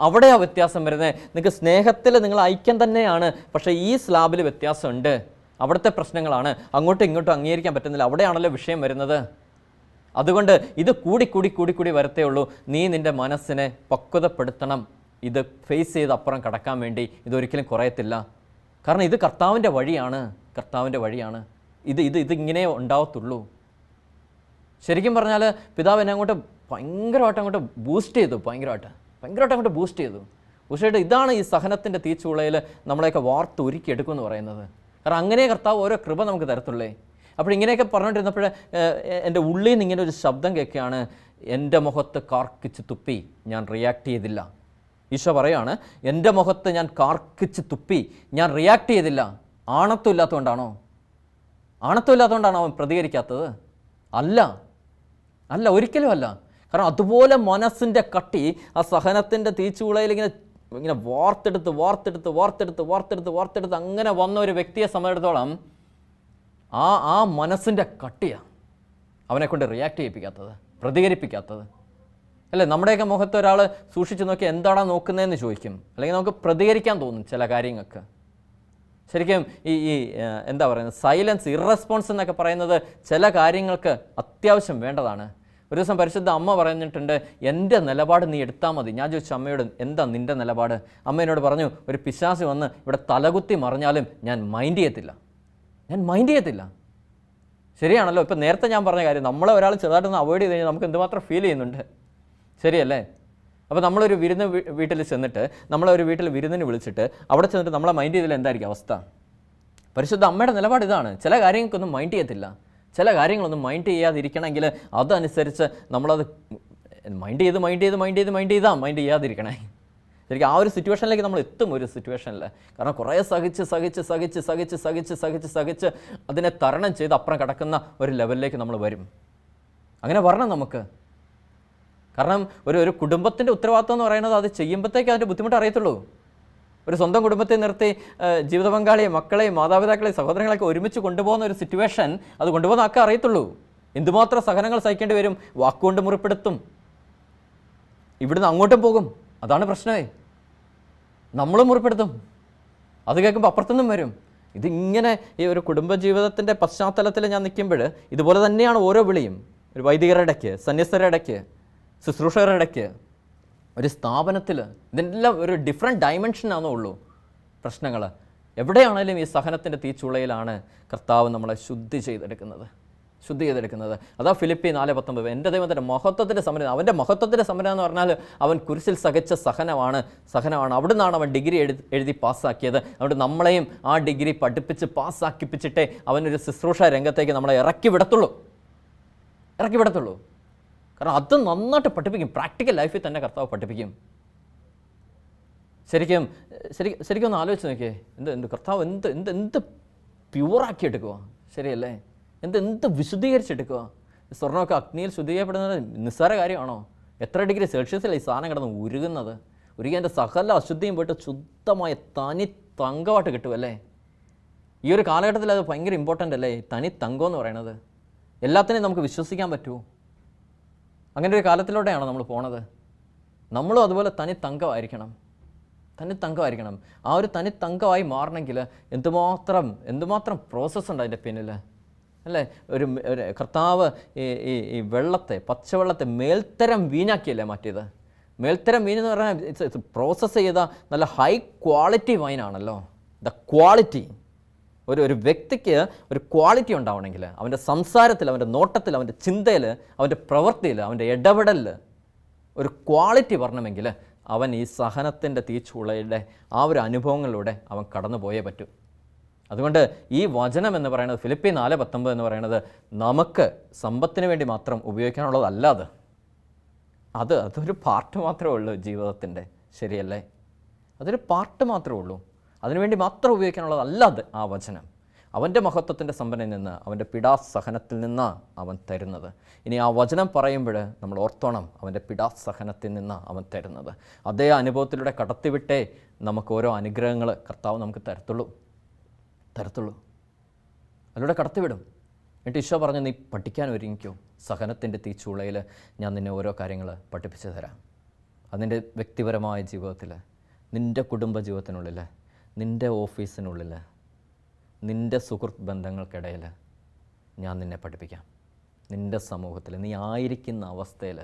അവിടെയാണ് വ്യത്യാസം വരുന്നത്. നിങ്ങൾക്ക് സ്നേഹത്തിൽ നിങ്ങൾ ഐക്യം തന്നെയാണ്, പക്ഷേ ഈ സ്ലാബിൽ വ്യത്യാസമുണ്ട്. അവിടുത്തെ പ്രശ്നങ്ങളാണ് അങ്ങോട്ടും ഇങ്ങോട്ടും അംഗീകരിക്കാൻ പറ്റുന്നില്ല. അവിടെയാണല്ലോ വിഷയം വരുന്നത്. അതുകൊണ്ട് ഇത് കൂടി വരത്തേ ഉള്ളൂ. നീ നിൻ്റെ മനസ്സിനെ പക്വതപ്പെടുത്തണം. ഇത് ഫേസ് ചെയ്ത് അപ്പുറം കടക്കാൻ വേണ്ടി ഇതൊരിക്കലും കുറയത്തില്ല. കാരണം ഇത് കർത്താവിൻ്റെ വഴിയാണ്. ഇതിങ്ങനെ ഉണ്ടാവത്തുള്ളൂ. ശരിക്കും പറഞ്ഞാൽ പിതാവ് എന്നെ അങ്ങോട്ട് ഭയങ്കരമായിട്ട് ബൂസ്റ്റ് ചെയ്തു. ഇതാണ് ഈ സഹനത്തിൻ്റെ തീച്ചൂളയിൽ നമ്മളെയൊക്കെ വാർത്ത് ഒരുക്കിയെടുക്കുമെന്ന് പറയുന്നത്. കാരണം അങ്ങനെ കർത്താവ് ഓരോ കൃപ നമുക്ക് തരത്തുള്ളേ. അപ്പോൾ ഇങ്ങനെയൊക്കെ പറഞ്ഞുകൊണ്ടിരുന്നപ്പോൾ എൻ്റെ ഉള്ളിൽ നിന്ന് ഇങ്ങനെ ഒരു ശബ്ദം കേൾക്കുകയാണ്, എൻ്റെ മുഖത്ത് കാർക്കിച്ച് തുപ്പി ഞാൻ റിയാക്ട് ചെയ്തില്ല. ഈശോ പറയുകയാണ്, എൻ്റെ മുഖത്ത് ഞാൻ കാർക്കിച്ച് തുപ്പി ഞാൻ റിയാക്ട് ചെയ്തില്ല. ആണത്വമില്ലാത്തതുകൊണ്ടാണോ അവൻ പ്രതികരിക്കാത്തത്? അല്ല, ഒരിക്കലും അല്ല. കാരണം അതുപോലെ മനസ്സിൻ്റെ കട്ടി ആ സഹനത്തിൻ്റെ തീച്ചൂളയിൽ ഇങ്ങനെ വാർത്തെടുത്ത് അങ്ങനെ വന്ന ഒരു വ്യക്തിയെ സംബന്ധിച്ചിടത്തോളം ആ മനസ്സിൻ്റെ കട്ടിയാണ് അവനെ കൊണ്ട് റിയാക്ട് ചെയ്യിപ്പിക്കാത്തത്, പ്രതികരിപ്പിക്കാത്തത്. അല്ലേ? നമ്മുടെയൊക്കെ മുഖത്ത് ഒരാൾ സൂക്ഷിച്ച് നോക്കി എന്താണോ നോക്കുന്നതെന്ന് ചോദിക്കും, അല്ലെങ്കിൽ നമുക്ക് പ്രതികരിക്കാൻ തോന്നും ചില കാര്യങ്ങൾക്ക്. ശരിക്കും ഈ എന്താ പറയുന്നത്, സൈലൻസ്, ഇറസ്പോൺസ് എന്നൊക്കെ പറയുന്നത് ചില കാര്യങ്ങൾക്ക് അത്യാവശ്യം വേണ്ടതാണ്. ഒരു ദിവസം പരിശുദ്ധ അമ്മ പറഞ്ഞിട്ടുണ്ട്, എൻ്റെ നിലപാട് നീ എടുത്താൽ മതി. ഞാൻ ചോദിച്ചു അമ്മയോട്, എന്താ നിൻ്റെ നിലപാട്? അമ്മ എന്നോട് പറഞ്ഞു, ഒരു പിശാച് വന്ന് ഇവിടെ തലകുത്തി മറിഞ്ഞാലും ഞാൻ മൈൻഡ് ചെയ്യത്തില്ല. ശരിയാണല്ലോ? ഇപ്പം നേരത്തെ ഞാൻ പറഞ്ഞ കാര്യം, നമ്മളെ ഒരാൾ ചെറുതായിട്ടൊന്ന് അവോയ്ഡ് ചെയ്ത് കഴിഞ്ഞാൽ നമുക്ക് എന്തുമാത്രം ഫീൽ ചെയ്യുന്നുണ്ട്. ശരിയല്ലേ? അപ്പോൾ നമ്മളൊരു വീട്ടിൽ ചെന്നിട്ട്, നമ്മളൊരു വീട്ടിൽ വിരുന്നിന് വിളിച്ചിട്ട് അവിടെ ചെന്നിട്ട് നമ്മളെ മൈൻഡ് ചെയ്തില്ല, എന്തായിരിക്കും അവസ്ഥ? പരിശുദ്ധ അമ്മയുടെ നിലപാട് ഇതാണ്. ചില കാര്യങ്ങൾക്കൊന്നും മൈൻഡ് ചെയ്യത്തില്ല. ചില കാര്യങ്ങളൊന്നും മൈൻഡ് ചെയ്യാതിരിക്കണമെങ്കിൽ അതനുസരിച്ച് നമ്മളത് മൈൻഡ് ചെയ്യാതിരിക്കണേ. ശരിക്കും ആ ഒരു സിറ്റുവേഷനിലേക്ക് നമ്മൾ എത്തും, ഒരു സിറ്റുവേഷനിൽ. കാരണം കുറേ സഹിച്ച് അതിനെ തരണം ചെയ്ത് അപ്പുറം കിടക്കുന്ന ഒരു ലെവലിലേക്ക് നമ്മൾ വരും. അങ്ങനെ വരണം നമുക്ക്. കാരണം ഒരു കുടുംബത്തിൻ്റെ ഉത്തരവാദിത്വം എന്ന് പറയുന്നത് അത് ചെയ്യുമ്പോഴത്തേക്ക് അതിൻ്റെ ബുദ്ധിമുട്ട് അറിയത്തുള്ളൂ. ഒരു സ്വന്തം കുടുംബത്തെ നിർത്തി ജീവിത പങ്കാളിയെ, മക്കളെയും മാതാപിതാക്കളെയും സഹോദരങ്ങളെയൊക്കെ ഒരുമിച്ച് കൊണ്ടുപോകുന്ന ഒരു സിറ്റുവേഷൻ, അത് കൊണ്ടുപോകുന്ന ആൾക്കാർ അറിയത്തുള്ളൂ. എന്തുമാത്രം സഹനങ്ങൾ സഹിക്കേണ്ടി വരും. വാക്കുകൊണ്ട് മുറിപ്പെടുത്തും, ഇവിടുന്ന് അങ്ങോട്ടും പോകും. അതാണ് പ്രശ്നമേ. നമ്മളും മുറിപ്പെടുത്തും, അത് കേൾക്കുമ്പോൾ അപ്പുറത്തുനിന്നും വരും. ഇതിങ്ങനെ ഈ ഒരു കുടുംബജീവിതത്തിൻ്റെ പശ്ചാത്തലത്തിൽ ഞാൻ നിൽക്കുമ്പോൾ ഇതുപോലെ തന്നെയാണ് ഓരോ വിളിയും. ഒരു വൈദികരുടെ ഇടയ്ക്ക്, സന്യസ്തരുടെ ഇടയ്ക്ക്, ശുശ്രൂഷകരുടെ ഇടയ്ക്ക്, ഒരു സ്ഥാപനത്തിൽ, ഇതെല്ലാം ഒരു ഡിഫറെൻറ്റ് ഡയമെൻഷനാണേ ഉള്ളൂ പ്രശ്നങ്ങൾ. എവിടെയാണേലും ഈ സഹനത്തിൻ്റെ തീച്ചുളയിലാണ് കർത്താവ് നമ്മളെ ശുദ്ധി ചെയ്തെടുക്കുന്നത്. അതാ ഫിലിപ്പി 4:19, എൻ്റെ ദൈവത്തിൻ്റെ മഹത്വത്തിൻ്റെ സമരം. അവൻ്റെ മഹത്വത്തിൻ്റെ സമരം എന്ന് പറഞ്ഞാൽ അവൻ കുരിശിൽ സഹിച്ച സഹനമാണ്. അവിടുന്നാണ് അവൻ ഡിഗ്രി എഴുതി പാസ്സാക്കിയത്. അതുകൊണ്ട് നമ്മളെയും ആ ഡിഗ്രി പഠിപ്പിച്ച് പാസ്സാക്കിപ്പിച്ചിട്ടേ അവനൊരു ശുശ്രൂഷ രംഗത്തേക്ക് നമ്മളെ ഇറക്കി വിടത്തുള്ളൂ. കാരണം അത് നന്നായിട്ട് പഠിപ്പിക്കും. പ്രാക്ടിക്കൽ ലൈഫിൽ തന്നെ കർത്താവ് പഠിപ്പിക്കും. ശരിക്കും ഒന്ന് ആലോചിച്ച് നോക്കിയേ, എന്ത് കർത്താവ് എന്ത് പ്യൂറാക്കി എടുക്കുക. ശരിയല്ലേ? എന്ത് വിശുദ്ധീകരിച്ചെടുക്കുക. സ്വർണ്ണമൊക്കെ അഗ്നിയിൽ ശുദ്ധീകരിക്കപ്പെടുന്നത് നിസ്സാര കാര്യമാണോ? എത്ര ഡിഗ്രി സെൽഷ്യസിലാണ് ഈ സാധനം കിടന്ന് ഉരുകി എൻ്റെ സകല അശുദ്ധിയും പോയിട്ട് ശുദ്ധമായ തനി തങ്കമായിട്ട് കിട്ടുമല്ലേ? ഈ ഒരു കാലഘട്ടത്തിൽ അത് ഭയങ്കര ഇമ്പോർട്ടൻ്റ് അല്ലേ, തനി തങ്കം എന്ന് പറയുന്നത്. എല്ലാത്തിനെയും നമുക്ക് വിശ്വസിക്കാൻ പറ്റുമോ? അങ്ങനെ ഒരു കാലത്തിലൂടെയാണോ നമ്മൾ പോണത്? നമ്മളും അതുപോലെ തനി തങ്കമായിരിക്കണം. ആ ഒരു തനി തങ്കമായി മാറണമെങ്കിൽ എന്തുമാത്രം പ്രോസസ്സ് ഉണ്ട് അതിൻ്റെ പിന്നിൽ അല്ലേ? ഒരു കർത്താവ് ഈ വെള്ളത്തെ, പച്ചവെള്ളത്തെ മേൽത്തരം വീഞ്ഞാക്കിയല്ലേ മാറ്റിയത്. മേൽത്തരം വീഞ്ഞെന്ന് പറഞ്ഞാൽ ഇറ്റ്സ് പ്രോസസ്സ് ചെയ്ത നല്ല ഹൈ ക്വാളിറ്റി വൈനാണല്ലോ. ദ ക്വാളിറ്റി, ഒരു വ്യക്തിക്ക് ഒരു ക്വാളിറ്റി ഉണ്ടാവണമെങ്കിൽ അവൻ്റെ സംസാരത്തിൽ, അവൻ്റെ നോട്ടത്തിൽ, അവൻ്റെ ചിന്തയിൽ, അവൻ്റെ പ്രവൃത്തിയിൽ, അവൻ്റെ ഇടപെടലിൽ ഒരു ക്വാളിറ്റി വരണമെങ്കിൽ അവൻ ഈ സഹനത്തിൻ്റെ തീച്ചൂളയുടെ ആ ഒരു അനുഭവങ്ങളിലൂടെ അവൻ കടന്നു പോയേ പറ്റൂ. അതുകൊണ്ട് ഈ വചനം എന്ന് പറയുന്നത്, ഫിലിപ്പി 4:19 എന്ന് പറയുന്നത് നമുക്ക് സമ്പത്തിന് വേണ്ടി മാത്രം ഉപയോഗിക്കാനുള്ളതല്ല. അതൊരു പാർട്ട് മാത്രമേ ഉള്ളൂ ജീവിതത്തിൻ്റെ, ശരിയല്ലേ? അതൊരു പാർട്ട് മാത്രമേ ഉള്ളൂ. അതിനുവേണ്ടി മാത്രം ഉപയോഗിക്കാനുള്ളതല്ല ആ വചനം. അവൻ്റെ മഹത്വത്തിൻ്റെ സമ്പന്നയിൽ നിന്ന്, അവൻ്റെ പിടാസഹനത്തിൽ നിന്നാണ് അവൻ തരുന്നത്. ഇനി ആ വചനം പറയുമ്പോൾ നമ്മൾ ഓർത്തോണം, അവൻ്റെ പിടാസഹനത്തിൽ നിന്നാണ് അവൻ തരുന്നത്. അതേ അനുഭവത്തിലൂടെ കടത്തിവിട്ടേ നമുക്ക് ഓരോ അനുഗ്രഹങ്ങൾ കർത്താവ് നമുക്ക് തരത്തുള്ളൂ. അതിലൂടെ കടത്തിവിടും. എന്നിട്ട് ഈശോ പറഞ്ഞു, നീ പഠിക്കാൻ ഒരുങ്ങിക്കോ, സഹനത്തിൻ്റെ തീച്ചൂളയിൽ ഞാൻ നിന്നെ ഓരോ കാര്യങ്ങൾ പഠിപ്പിച്ചു തരാം. അതിൻ്റെ വ്യക്തിപരമായ ജീവിതത്തിൽ, നിൻ്റെ കുടുംബ ജീവിതത്തിനുള്ളിൽ, നിൻ്റെ ഓഫീസിനുള്ളിൽ, നിൻ്റെ സുഹൃത്ത് ബന്ധങ്ങൾക്കിടയിൽ ഞാൻ നിന്നെ പഠിപ്പിക്കാം. നിൻ്റെ സമൂഹത്തിൽ നീ ആയിരിക്കുന്ന അവസ്ഥയിൽ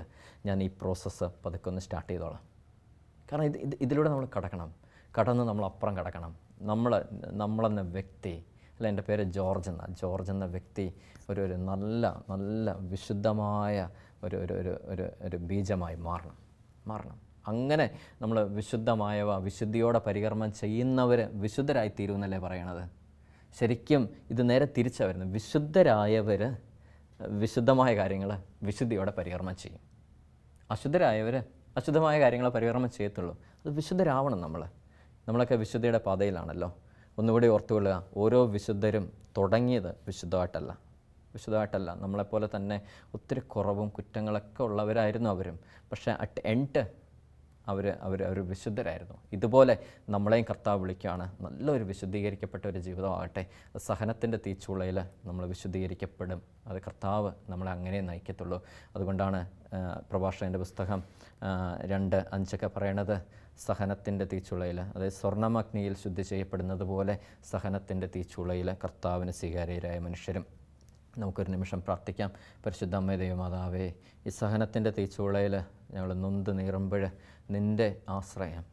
ഞാൻ ഈ പ്രോസസ്സ് പതുക്കെ ഒന്ന് സ്റ്റാർട്ട് ചെയ്തോളാം. കാരണം ഇതിലൂടെ നമ്മൾ കടന്ന് നമ്മൾ അപ്പുറം കടക്കണം. നമ്മളെന്ന വ്യക്തി, അല്ല, എൻ്റെ പേര് ജോർജ് എന്ന വ്യക്തി ഒരു നല്ല വിശുദ്ധമായ ഒരു ബീജമായി മാറണം. അങ്ങനെ നമ്മൾ വിശുദ്ധിയോടെ പരികർമ്മം ചെയ്യുന്നവർ വിശുദ്ധരായി തീരുമെന്നല്ലേ പറയണത്. ശരിക്കും ഇത് നേരെ തിരിച്ചാണ് വരുന്നത്. വിശുദ്ധരായവർ വിശുദ്ധമായ കാര്യങ്ങൾ വിശുദ്ധിയോടെ പരികർമ്മം ചെയ്യും. അശുദ്ധരായവർ അശുദ്ധമായ കാര്യങ്ങൾ പരികർമ്മം ചെയ്യത്തുള്ളൂ. അത് വിശുദ്ധരാവണം. നമ്മളൊക്കെ വിശുദ്ധിയുടെ പാതയിലാണല്ലോ. ഒന്നുകൂടി ഓർത്തുകൊള്ളുക, ഓരോ വിശുദ്ധരും തുടങ്ങിയത് വിശുദ്ധമായിട്ടല്ല. നമ്മളെപ്പോലെ തന്നെ ഒത്തിരി കുറവും കുറ്റങ്ങളൊക്കെ ഉള്ളവരായിരുന്നു അവരും. പക്ഷേ അറ്റ് എൻഡ് അവർ വിശുദ്ധരായിരുന്നു. ഇതുപോലെ നമ്മളെയും കർത്താവ് വിളിക്കുകയാണ്, നല്ലൊരു വിശുദ്ധീകരിക്കപ്പെട്ട ഒരു ജീവിതമാകട്ടെ. സഹനത്തിൻ്റെ തീച്ചൂളയിൽ നമ്മൾ വിശുദ്ധീകരിക്കപ്പെടും. അത് കർത്താവ് നമ്മളെ അങ്ങനെ നയിക്കത്തുള്ളൂ. അതുകൊണ്ടാണ് പ്രഭാഷകൻ്റെ പുസ്തകം 2:5 പറയണത്, സഹനത്തിൻ്റെ തീച്ചൂളയിൽ, അതായത് സ്വർണ്ണമഗ്നിയിൽ ശുദ്ധി ചെയ്യപ്പെടുന്നത് പോലെ സഹനത്തിൻ്റെ തീച്ചൂളയിൽ കർത്താവിന് സ്വീകാര്യരായ മനുഷ്യരും. നമുക്കൊരു നിമിഷം പ്രാർത്ഥിക്കാം. പരിശുദ്ധ അമ്മേ ദൈവമാതാവേ, ഈ സഹനത്തിൻ്റെ തീച്ചൂളയിൽ ഞങ്ങൾ നൊന്ത് നീറുമ്പോൾ നിൻ്റെ ആശ്രയം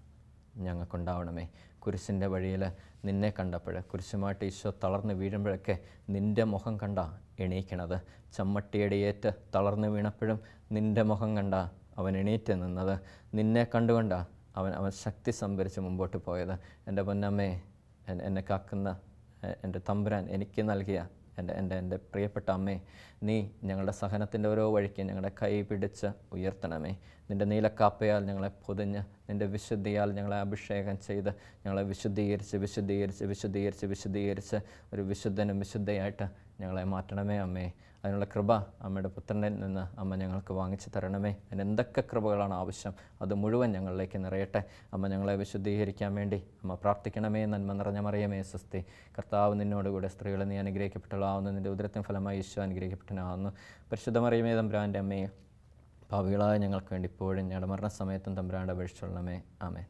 ഞങ്ങൾക്കുണ്ടാവണമേ. കുരിശിൻ്റെ വഴിയിൽ നിന്നെ കണ്ടപ്പോൾ, കുരിശുമായിട്ട് ഈശോ തളർന്ന് വീഴുമ്പോഴൊക്കെ നിൻ്റെ മുഖം കണ്ട എണീക്കണത്. ചമ്മട്ടിയടിയേറ്റ് തളർന്ന് വീണപ്പോഴും നിൻ്റെ മുഖം കണ്ട അവൻ എണീറ്റ് നിന്നത്. നിന്നെ കണ്ടുകൊണ്ട അവൻ ശക്തി സംഭരിച്ച് മുമ്പോട്ട് പോയത്. എൻ്റെ പൊന്നമ്മേ, എന്നെ കാക്കുന്ന എൻ്റെ തമ്പുരാൻ എനിക്ക് നൽകിയ എൻ്റെ പ്രിയപ്പെട്ട അമ്മേ, നീ ഞങ്ങളുടെ സഹനത്തിൻ്റെ ഓരോ വഴിക്ക് ഞങ്ങളുടെ കൈ പിടിച്ച് ഉയർത്തണമേ. നിൻ്റെ നീലക്കാപ്പയാൽ ഞങ്ങളെ പൊതിഞ്ഞ്, നിൻ്റെ വിശുദ്ധിയാൽ ഞങ്ങളെ അഭിഷേകം ചെയ്ത് ഞങ്ങളെ വിശുദ്ധീകരിച്ച് ഒരു വിശുദ്ധനും വിശുദ്ധയായിട്ട് ഞങ്ങളെ മാറ്റണമേ അമ്മേ. അതിനുള്ള കൃപ അമ്മയുടെ പുത്രനിൽ നിന്ന് അമ്മ ഞങ്ങൾക്ക് വാങ്ങിച്ചു തരണമേ. അതിന് എന്തൊക്കെ കൃപകളാണ് ആവശ്യം അത് മുഴുവൻ ഞങ്ങളിലേക്ക് നിറയട്ടെ. അമ്മ ഞങ്ങളെ വിശുദ്ധീകരിക്കാൻ വേണ്ടി അമ്മ പ്രാർത്ഥിക്കണമേ. നന്മ നിറഞ്ഞ മറിയമേ സ്വസ്തി, കർത്താവ് നിന്നോടുകൂടെ സ്ത്രീകളെ നീ അനുഗ്രഹിക്കപ്പെട്ടവളാവുന്നു, നിൻ്റെ ഉദരത്തിൻ ഫലമായി ഈശോ അനുഗ്രഹിക്കപ്പെട്ടവനാവുന്നു. പരിശുദ്ധ മറിയമേ തമ്പുരാൻ്റെ അമ്മയെ, പാപികളായ ഞങ്ങൾക്ക് വേണ്ടി ഇപ്പോഴും ഞങ്ങളുടെ മരണസമയത്തും തമ്പുരാൻ്റെ അപേക്ഷിച്ചുള്ളമേ. ആമേൻ.